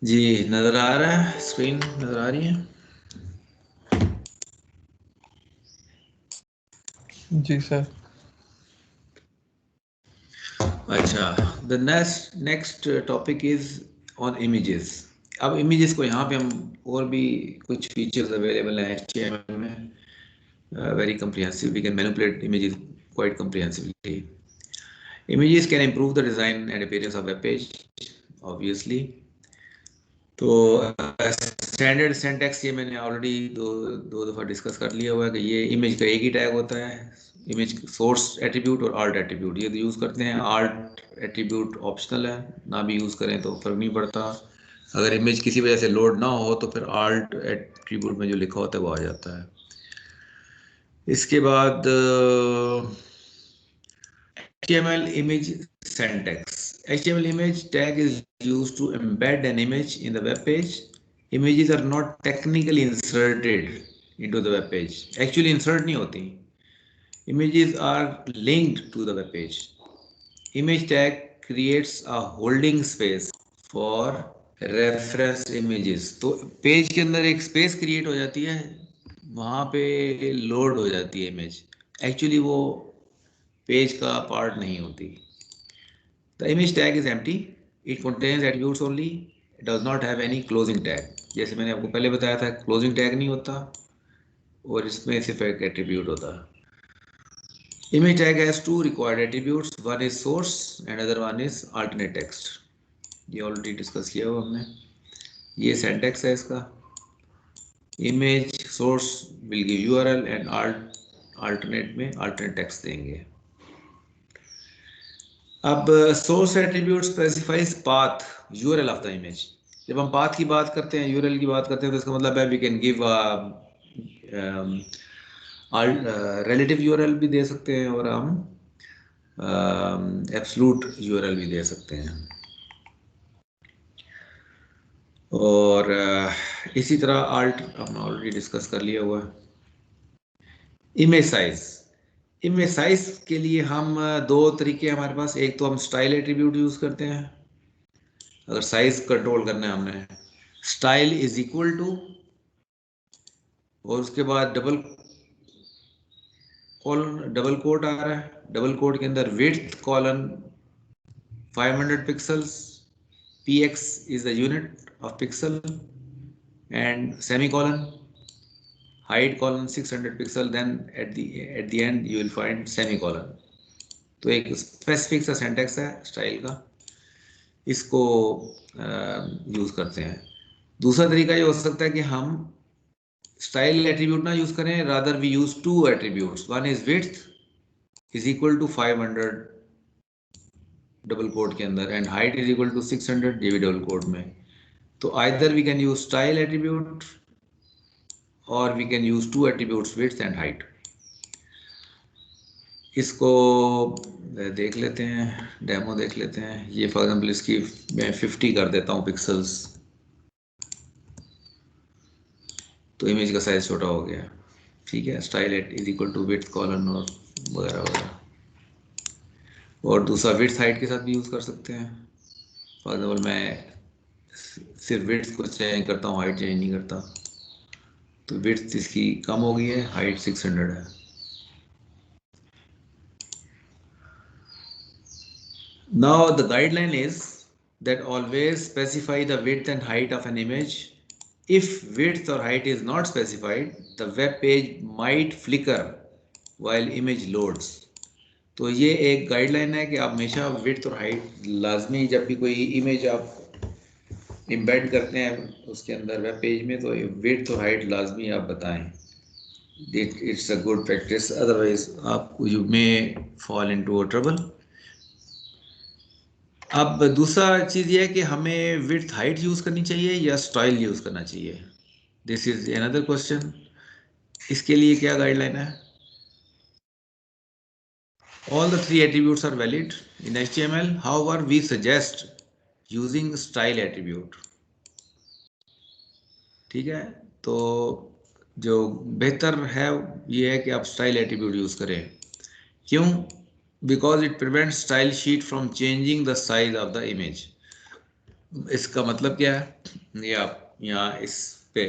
जी नज़र आ रहा है, स्क्रीन नज़र आ रही है। जी सर। अच्छा, the next topic is on images. अब इमेजेस को यहाँ पे हम और भी कुछ फीचर्स अवेलेबल हैं HTML में, very comprehensive. We can manipulate images quite comprehensively. Images can improve the design and appearance of web page, obviously. तो स्टैंडर्ड सिंटैक्स ये मैंने ऑलरेडी दो दफ़ा डिस्कस कर लिया हुआ है कि ये इमेज का एक ही टैग होता है, इमेज सोर्स एट्रीब्यूट और आर्ट एट्रीब्यूट। ये तो यूज़ करते हैं। आर्ट एट्रीब्यूट ऑप्शनल है, ना भी यूज़ करें तो फर्क नहीं पड़ता। अगर इमेज किसी वजह से लोड ना हो तो फिर आर्ट एट्रीब्यूट में जो लिखा होता है वो आ जाता है। इसके बाद HTML image syntax. HTML image tag is used to embed an image in the web page. Images are not technically inserted into the web page. Actually insert नहीं होती. Images are linked to the web page. Image tag creates a holding space for reference images. तो page के अंदर एक space create हो जाती है, वहाँ पे लोड हो जाती है इमेज। एक्चुअली वो पेज का पार्ट नहीं होती। The image tag is empty. It contains attributes only. It does not have any closing tag. जैसे मैंने आपको पहले बताया था, closing tag नहीं होता और इसमें सिर्फ एक attribute होता है। Image tag has two required attributes. One is source and other one is alternate text. ये already discuss किया हुआ हमने। ये syntax है इसका। Image source will give URL and alternate में alternate text देंगे। अब source attribute specifies path URL of the image. जब हम पाथ की बात करते हैं, यूआरएल की बात करते हैं, तो इसका मतलब है we can give relative URL भी दे सकते हैं और हम एब्सोल्यूट यूआरएल भी दे सकते हैं। और इसी तरह आल्ट हमने ऑलरेडी डिस्कस कर लिया हुआ है। इमेज साइज, इमेज साइज के लिए हम दो तरीके हमारे पास। एक तो हम स्टाइल एट्रीब्यूट यूज़ करते हैं अगर साइज कंट्रोल करना है हमने। स्टाइल इज इक्वल टू और उसके बाद डबल कोट आ रहा है। डबल कोट के अंदर width colon 500 pixels, px is the unit of pixel, and semicolon height colon 600 pixel, then at the end you will find semicolon. तो एक स्पेसिफिक सा सिंटैक्स है स्टाइल का, इसको यूज़ करते हैं। दूसरा तरीका ये हो सकता है कि हम स्टाइल एट्रीब्यूट ना यूज करें, rather we use two attributes. One is width is equal to 500 double quote के अंदर and height is equal to 600 ये भी डबल कोट में। तो either we can use style attribute और we can use two attributes width and height. इसको देख लेते हैं, डेमो देख लेते हैं। ये फॉर एग्जांपल इसकी मैं 50 कर देता हूँ पिक्सल्स, तो इमेज का साइज छोटा हो गया। ठीक है, style is equal to width colon और वगैरह वगैरह। और दूसरा विड्थ हाइट के साथ भी यूज़ कर सकते हैं। फॉर एग्जाम्पल मैं सिर्फ विड्थ को चेंज करता हूँ, हाइट चेंज नहीं करता, तो विड्थ इसकी कम हो गई है, हाइट 600 है। Now the guideline is that always specify the width and height of an image. If width or height is not specified, the web page might flicker while image loads. तो ये एक guideline है कि आप हमेशा width और height लाजमी, जब भी कोई इमेज आप इम्बेड करते हैं उसके अंदर वेब पेज में, तो विड्थ और हाइट लाजमी आप बताएं। It's a good practice, otherwise आप you may fall into a trouble. अब दूसरा चीज़ ये है कि हमें विड्थ हाइट यूज़ करनी चाहिए या स्टाइल यूज़ करना चाहिए। This is another question. इसके लिए क्या गाइडलाइन है? All the three attributes are valid in HTML. However, we suggest using style attribute. ठीक है, तो जो बेहतर है ये है कि आप स्टाइल एट्रीब्यूट यूज़ करें। क्यों? Because it prevents style sheet from changing the size of the image. इसका मतलब क्या है ये आप यहाँ इस पे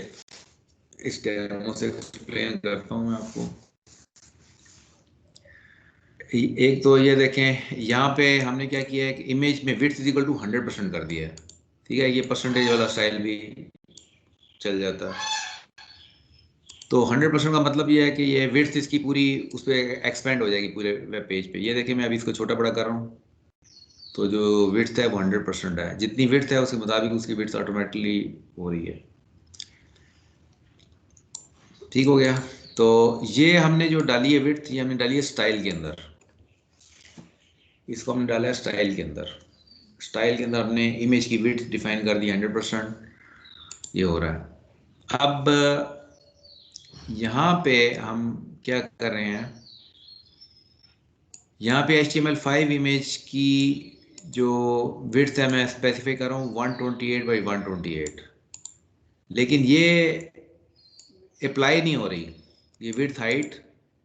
इस डेमो से एक्सप्लेन करता हूँ मैं आपको। एक तो ये देखें यहाँ पे हमने क्या किया है कि इमेज में विड्थ इज इक्वल टू 100% कर दिया है। ठीक है, ये परसेंटेज वाला स्टाइल भी चल जाता है। तो 100% का मतलब ये है कि ये विड्थ इसकी पूरी उस पर एक्सपेंड हो जाएगी पूरे वेब पेज पे। ये देखिए मैं अभी इसको छोटा बड़ा कर रहा हूँ, तो जो विड्थ है वो 100% है। जितनी विड्थ है उसके मुताबिक उसकी विड्थ ऑटोमेटिकली हो रही है। ठीक हो गया। तो ये हमने जो डाली है विड्थ, ये हमने डाली है स्टाइल के अंदर। इसको हमने डाला है स्टाइल के अंदर। स्टाइल के अंदर हमने इमेज की विड्थ डिफाइन कर दी 100%। ये हो रहा है। अब यहाँ पे हम क्या कर रहे हैं, यहाँ पे HTML5 इमेज की जो विड्थ है मैं स्पेसिफाई कर रहा हूँ 128 बाई 128, लेकिन ये अप्लाई नहीं हो रही। ये विड्थ हाइट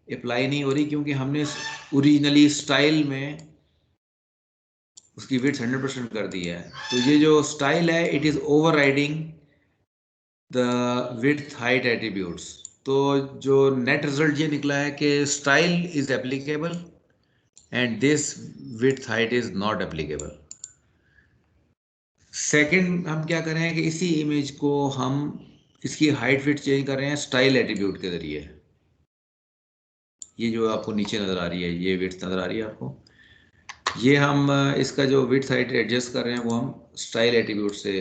अप्लाई नहीं हो रही क्योंकि हमने ओरिजिनली स्टाइल में उसकी विड्थ 100% कर दी है। तो ये जो स्टाइल है it is over riding the width height attributes. तो जो नेट रिजल्ट ये निकला है कि style is applicable and this width height is not applicable. Second हम क्या कर रहे हैं कि इसी इमेज को हम इसकी हाइट विड्थ चेंज कर रहे हैं स्टाइल एट्रीब्यूट के जरिए। ये जो आपको नीचे नज़र आ रही है ये विड्थ नज़र आ रही है आपको, ये हम इसका जो विड्थ हाइट एडजस्ट कर रहे हैं वो हम स्टाइल एट्रीब्यूट से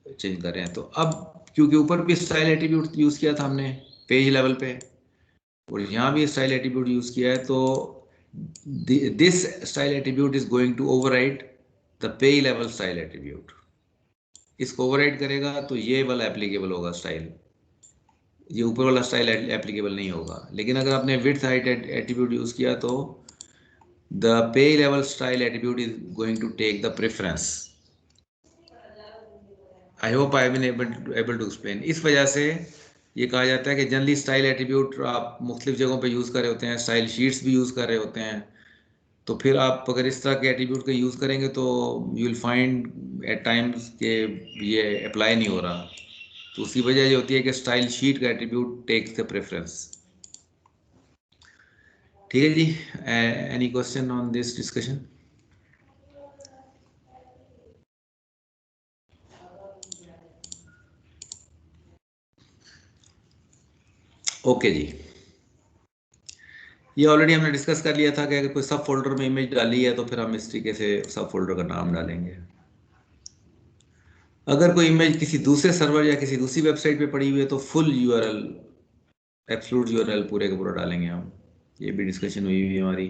चेंज कर रहे हैं। तो अब क्योंकि ऊपर भी स्टाइल एट्रीब्यूट यूज़ किया था हमने पेज लेवल पे, और यहाँ भी स्टाइल एट्रीब्यूट यूज़ किया है, तो this style attribute is going to override the page level style attribute. इसको ओवरराइड करेगा तो ये वाला एप्लीकेबल होगा स्टाइल, ये ऊपर वाला स्टाइल एप्लीकेबल नहीं होगा। लेकिन अगर आपने विड्थ हाइट एट्रीब्यूट यूज़ किया तो the pay level style attribute is going to take the preference. I hope I have been able to explain. इस वजह से ये कहा जाता है कि जनरली स्टाइल एट्रीब्यूट आप मुख्तलिफ जगहों पे यूज़ कर रहे होते हैं, स्टाइल शीट्स भी यूज़ कर रहे होते हैं। तो फिर आप अगर इस तरह के एट्रीब्यूट का यूज़ करेंगे तो you will find at times के ये अप्लाई नहीं हो रहा। तो उसकी वजह ये होती है कि स्टाइल शीट का एट्रीब्यूट टेक्स द प्रेफरेंस। ठीक है जी, any question on this discussion? Okay जी, ये ऑलरेडी हमने डिस्कस कर लिया था कि अगर कोई सब फोल्डर में इमेज डाली है तो फिर हम इस तरीके से सब फोल्डर का नाम डालेंगे। अगर कोई इमेज किसी दूसरे सर्वर या किसी दूसरी वेबसाइट पे पड़ी हुई है तो फुल यूआरएल, एब्सोल्यूट यूआरएल पूरे का पूरा डालेंगे हम। ये भी डिस्कशन हुई हुई हमारी।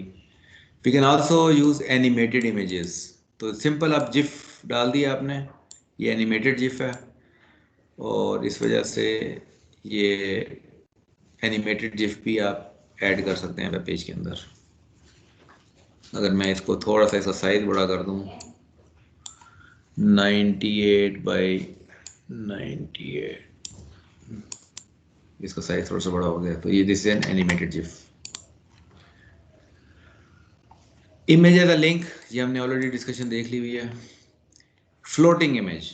We can also use animated images. तो सिंपल आप जिफ डाल दिया आपने, ये एनिमेटेड जिफ है, और इस वजह से ये एनिमेटेड जिफ भी आप ऐड कर सकते हैं वेब पेज के अंदर। अगर मैं इसको थोड़ा सा इसका साइज बड़ा कर दूं 98 बाई 98, इसका साइज थोड़ा सा बड़ा हो गया, तो ये this is an animated GIF. Image as a link, ये हमने ऑलरेडी डिस्कशन देख ली हुई है। Floating image,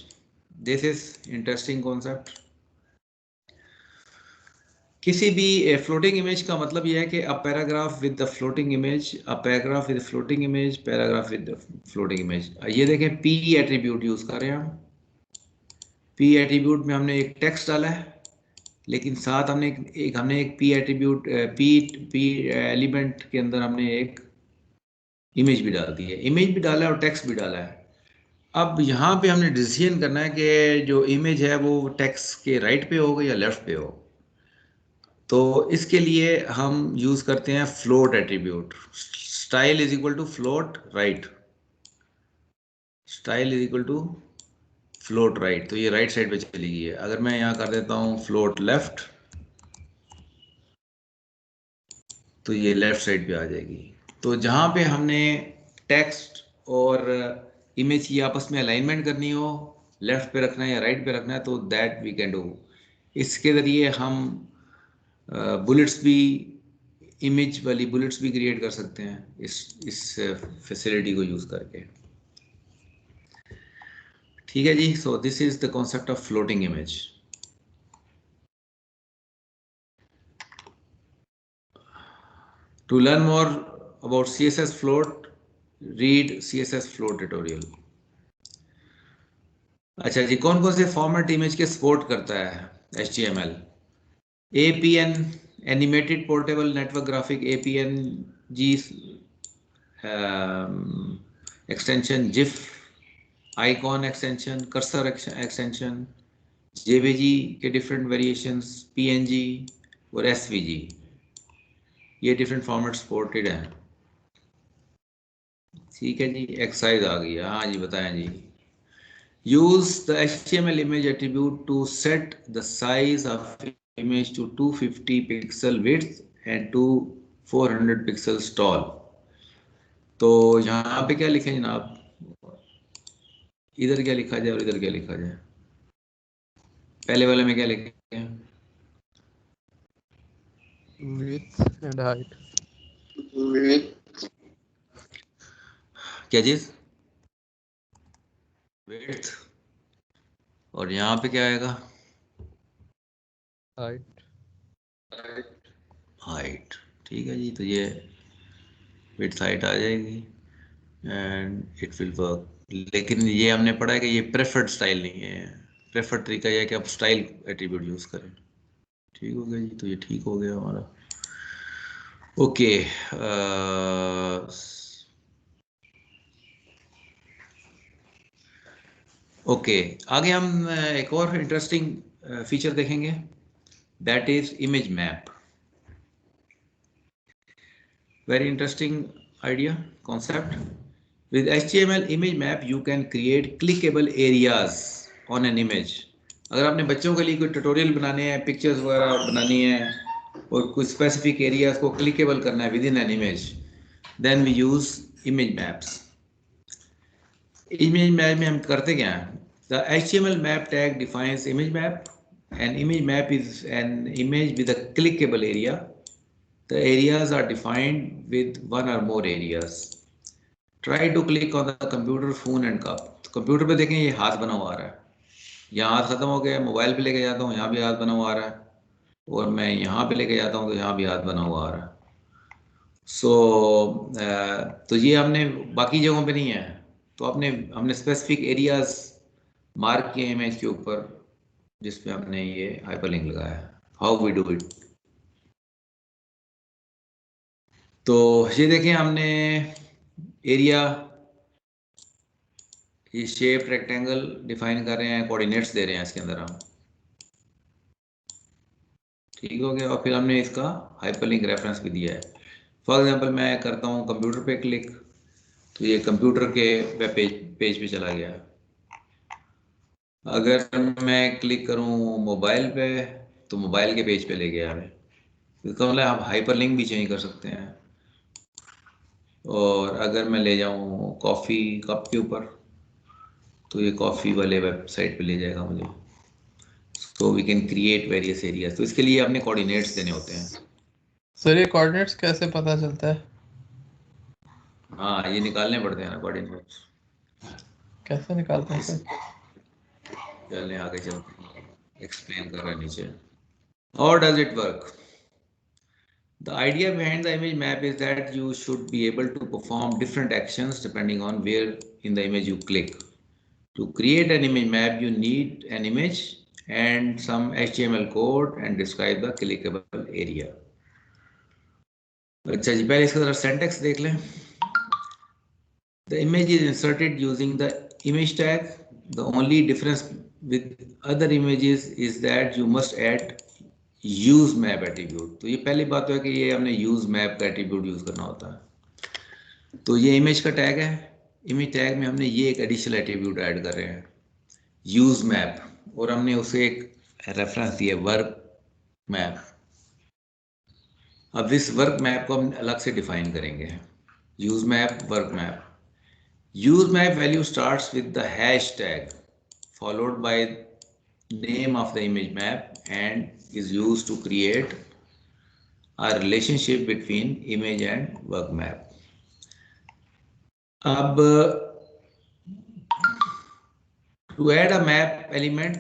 this is interesting concept. किसी भी फ्लोटिंग इमेज का मतलब यह है कि a paragraph with the floating image, a paragraph with floating image, paragraph with floating image. ये देखें पी एट्रीब्यूट यूज कर रहे हैं हम। पी एट्रीब्यूट में हमने एक टेक्स्ट डाला है, लेकिन साथ हमने एक P attribute P P element के अंदर हमने एक इमेज भी डाल दी है। इमेज भी डाला है और टेक्स्ट भी डाला है। अब यहाँ पे हमने डिसीजन करना है कि जो इमेज है वो टेक्स्ट के राइट पे हो या लेफ्ट पे हो। तो इसके लिए हम यूज करते हैं float attribute. Style is equal to float right, style is equal to float right. तो ये राइट साइड पे चली गई है। अगर मैं यहाँ कर देता हूँ फ्लोट लेफ्ट, तो ये लेफ्ट साइड पे आ जाएगी। तो जहाँ पे हमने टेक्स्ट और इमेज की आपस में अलाइनमेंट करनी हो, लेफ्ट पे रखना है या राइट पे रखना है, तो दैट वी कैन डू। इसके ज़रिए हम बुलेट्स भी, इमेज वाली बुलेट्स भी क्रिएट कर सकते हैं इस फैसिलिटी को यूज़ करके। ठीक है जी. So this is the concept of floating image. To learn more about CSS float, read CSS float tutorial. अच्छा जी, कौन कौन से फॉर्मेट इमेज के सपोर्ट करता है HTML? APN, animated portable network graphic, APNG extension, GIF icon extension, cursor extension, JPG के different variations, PNG और SVG, ये डिफरेंट फॉर्मेट सपोर्टेड हैं. ठीक है जी. एक्सरसाइज आ गई है. हाँ जी, बताएं जी. Use the HTML image attribute to set the size of image to 250 pixel width and to 400 pixels tall. तो यहाँ पे क्या लिखें जनाब? इधर क्या लिखा जाए और इधर क्या लिखा जाए? पहले वाले में क्या लिखें? width and height. क्या चीज? width. और यहाँ पे क्या आएगा? height. हाइट. ठीक है जी. तो ये width हाइट आ जाएगी एंड इट विल वर्क. लेकिन ये हमने पढ़ा है कि ये प्रेफर्ड स्टाइल नहीं है. प्रेफर्ड तरीका यह है कि आप स्टाइल एट्रीब्यूट यूज करें. ठीक हो गया जी. तो ये ठीक हो गया हमारा. ओके. ओके, आगे हम एक और इंटरेस्टिंग फीचर देखेंगे, that is image map. Very interesting idea, concept. With HTML image map you can create clickable areas on an image. अगर आपने बच्चों के लिए कोई ट्यूटोरियल बनाने हैं, पिक्चर्स वगैरह बनानी है और कुछ स्पेसिफिक एरियाज को क्लिकेबल करना है within an image, then we use image maps. Image map में हम करते क्या हैं? The HTML map tag defines image map. An image map is an image with a clickable area. The areas are defined with one or more areas. Try to click on the computer, phone and cup. Computer पे देखें ये हाथ बना हुआ आ रहा है. यहाँ हाथ खत्म हो गया. मोबाइल पे लेके जाता हूँ, यहाँ भी हाथ बना हुआ आ रहा है. और मैं यहाँ पे लेके जाता हूँ तो यहाँ भी हाथ बना हुआ आ रहा है. सो तो ये हमने बाकी जगहों पे नहीं है. तो हमने स्पेसिफिक एरियाज मार्क किए इमेज के ऊपर जिसपे हमने ये हाइपरलिंक लगाया है. How we do it? तो ये देखें, हमने एरिया, ये शेप रेक्टेंगल डिफाइन कर रहे हैं, कोऑर्डिनेट्स दे रहे हैं इसके अंदर हम. ठीक हो गया. और फिर हमने इसका हाइपरलिंक रेफरेंस भी दिया है. फॉर एग्जांपल मैं करता हूँ कंप्यूटर पे क्लिक, तो ये कंप्यूटर के वेब पेज पे चला गया. अगर मैं क्लिक करूँ मोबाइल पे तो मोबाइल के पेज पे ले गया हमें. इसका मतलब आप हाइपरलिंक भी चेंज कर सकते हैं. और अगर मैं ले जाऊँ कॉफ़ी कप के ऊपर तो ये कॉफ़ी वाले वेबसाइट पे ले जाएगा मुझे. तो we can create various areas. तो इसके लिए आपने कोऑर्डिनेट्स देने होते हैं. सर ये कोऑर्डिनेट्स कैसे पता चलता है? हाँ, ये निकालने पड़ते हैं ना कोऑर्डिनेट्स. कैसे निकालते हैं सर? चलने आगे चलते हैं, एक्सप्लेन कर रहा है नीचे. How does it work? The idea behind the image map is that you should be able to perform different actions depending on where in the image you click. To create an image map, you need an image and some HTML code and describe the clickable area. अच्छा जी, पहले इसका जरा syntax देख लें. The image is inserted using the image tag. The only difference with other images is that you must add use map attribute. तो ये पहली बात तो है कि ये हमने यूज मैप का एट्रीब्यूट यूज करना होता है. तो ये इमेज का टैग है. इमेज टैग में हमने ये एक एडिशनल एट्रीब्यूट ऐड कर रहे हैं, यूज मैप. और हमने उसे एक रेफरेंस दिया, वर्क मैप. अब इस वर्क मैप को हम अलग से डिफाइन करेंगे. Use map, work map. Use map value starts with the hash tag followed by name of the image map and is used to create a relationship between image and work map. अब To add a map element,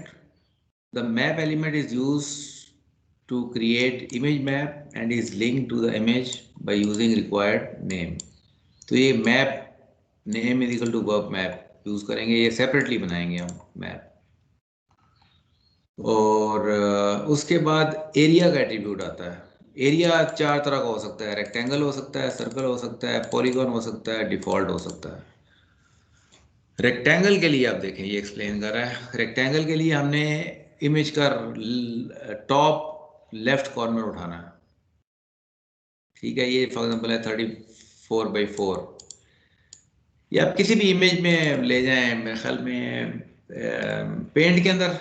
the map element is used to create image map and is linked to the image by using required name. तो ये map name is equal to verb map use करेंगे, ये separately बनाएंगे हम map. और उसके बाद area का एट्रीब्यूट आता है। एरिया चार तरह का हो सकता है, रेक्टेंगल हो सकता है, सर्कल हो सकता है, पॉलीगॉन हो सकता है, डिफॉल्ट हो सकता है। रेक्टेंगल के लिए आप देखें, ये एक्सप्लेन कर रहा है। रेक्टेंगल के लिए हमने इमेज का टॉप लेफ्ट कॉर्नर उठाना है, ठीक है। ये फॉर एग्जांपल है 34/4। ये आप किसी भी इमेज में ले जाएं, मेरे ख्याल में पेंट के अंदर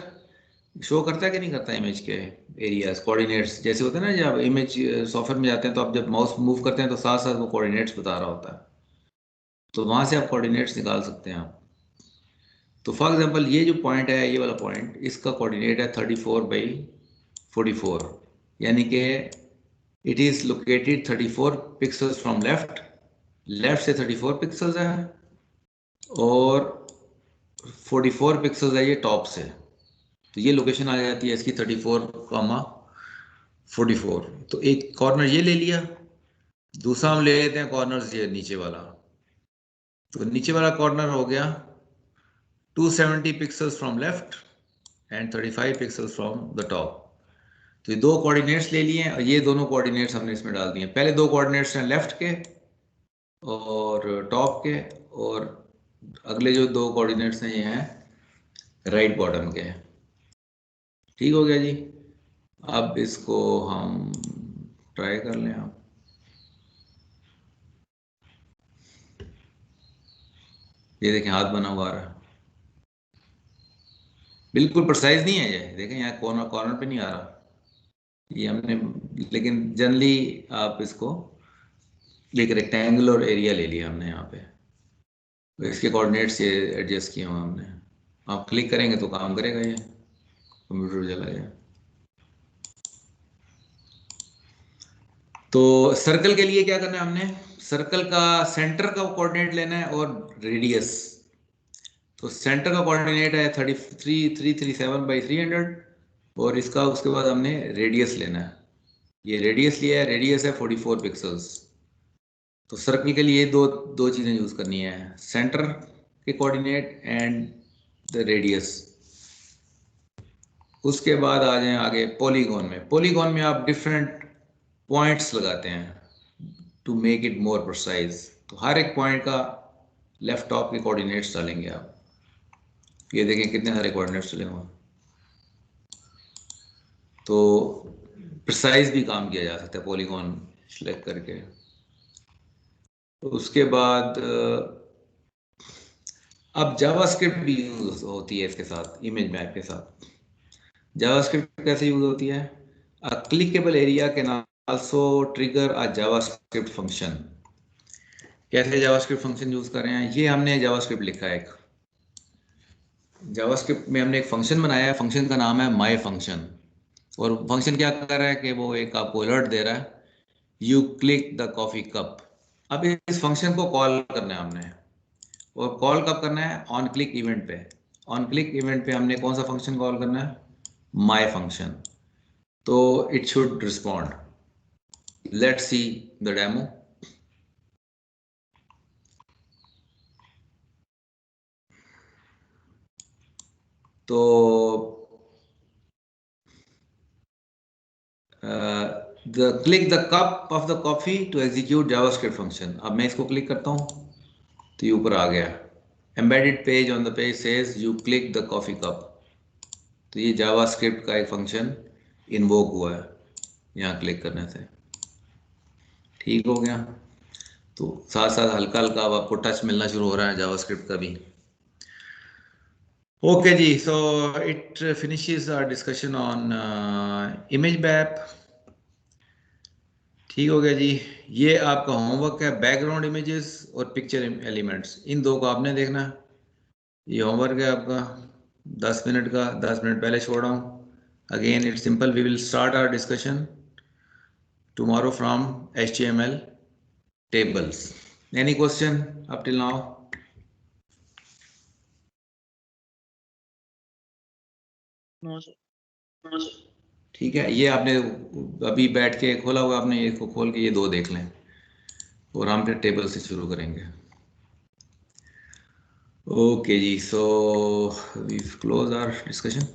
शो करता है कि नहीं करता इमेज के एरियाज, कोऑर्डिनेट्स जैसे होते हैं ना। जब इमेज सॉफ्टवेयर में जाते हैं तो आप जब माउस मूव करते हैं तो साथ साथ वो कोऑर्डिनेट्स बता रहा होता है, तो वहां से आप कोऑर्डिनेट्स निकाल सकते हैं आप। तो फॉर एग्जांपल ये जो पॉइंट है, ये वाला पॉइंट, इसका कोऑर्डिनेट है 34/44, यानी कि it is located 34 pixels from left. Left से 34 पिक्सल्स है और 44 पिक्सल्स है ये टॉप से। तो ये लोकेशन आ जाती है इसकी 34,44। तो एक कॉर्नर ये ले लिया, दूसरा हम ले लेते हैं कॉर्नर ये नीचे वाला। तो नीचे वाला कॉर्नर हो गया 270 pixels from left and 35 pixels from the top. तो ये दो कोऑर्डिनेट्स ले लिए और ये दोनों कोऑर्डिनेट्स हमने इसमें डाल दिए। पहले दो कोऑर्डिनेट्स हैं लेफ्ट के और टॉप के, और अगले जो दो कोऑर्डिनेट्स हैं ये हैं राइट बॉटम के। ठीक हो गया जी। अब इसको हम ट्राई कर लें। आप ये देखें हाथ बना हुआ आ रहा है, बिल्कुल प्रिसाइज नहीं है ये। देखें यहाँ कॉर्नर कॉर्नर पे नहीं आ रहा ये हमने, लेकिन जनरली आप इसको एक रेक्टेंगल और एरिया ले लिया हमने यहाँ पे, तो इसके कोऑर्डिनेट्स ये एडजस्ट किए हुए हमने। आप क्लिक करेंगे तो काम करेगा ये, कंप्यूटर चला जाए। तो सर्कल के लिए क्या करना है हमने, सर्कल का सेंटर का कोऑर्डिनेट लेना है और रेडियस। तो सेंटर का कोऑर्डिनेट है 33,337/300 और इसका उसके बाद हमने रेडियस लेना है। ये रेडियस लिया है, रेडियस है 44 पिक्सल्स। तो सर्कल के लिए दो दो चीज़ें यूज़ करनी है, सेंटर के कोऑर्डिनेट एंड द रेडियस। उसके बाद आ जाएं आगे पॉलीगॉन में। पॉलीगॉन में आप डिफरेंट पॉइंट्स लगाते हैं to make it more precise. तो हर एक पॉइंट का लेफ्ट टॉप के कोऑर्डिनेट्स डालेंगे आप। ये देखें कितने सारे कोऑर्डिनेट्स चले हुए, तो प्रिसाइज भी काम किया जा सकता है पॉलीगॉन सेलेक्ट करके। तो उसके बाद अब जावास्क्रिप्ट भी यूज होती है इसके साथ, इमेज मैप के साथ। जावास्क्रिप्ट कैसे यूज होती है, a clickable area can also trigger a JavaScript function. कैसे जावास्क्रिप्ट फंक्शन यूज कर रहे हैं, ये हमने जावास्क्रिप्ट लिखा है एक, जावास्क्रिप्ट में हमने एक फंक्शन बनाया है, फंक्शन का नाम है माई फंक्शन। और फंक्शन क्या कर रहा है कि वो एक आपको अलर्ट दे रहा है, you click the coffee cup. अब इस फंक्शन को कॉल करना है हमने, और कॉल कब करना है, ऑन क्लिक इवेंट पे। ऑन क्लिक इवेंट पे हमने कौन सा फंक्शन कॉल करना है, माई फंक्शन। तो it should respond. Let's see the demo. तो the click the cup of the coffee to execute JavaScript function. अब मैं इसको क्लिक करता हूँ तो ये ऊपर आ गया, embedded page on the page says you click the coffee cup. तो ये जावास्क्रिप्ट का एक फंक्शन इन्वोक हुआ है यहाँ क्लिक करने से। ठीक हो गया। तो साथ साथ हल्का हल्का अब आपको टच मिलना शुरू हो रहा है जावास्क्रिप्ट का भी। ओके जी, so it finishes our discussion on image map. ठीक हो गया जी। ये आपका होमवर्क है, बैकग्राउंड इमेजेस और पिक्चर एलिमेंट्स, इन दो को आपने देखना है। ये होमवर्क है आपका 10 मिनट का, 10 मिनट पहले छोड़ रहा हूँ। Again it's simple, we will start our discussion tomorrow from HTML tables. Any question up till now? ठीक है, ये आपने अभी बैठ के खोला होगा आपने, ये को खोल के ये दो देख लें और हम फिर टेबल से शुरू करेंगे। ओके जी, so we close our discussion.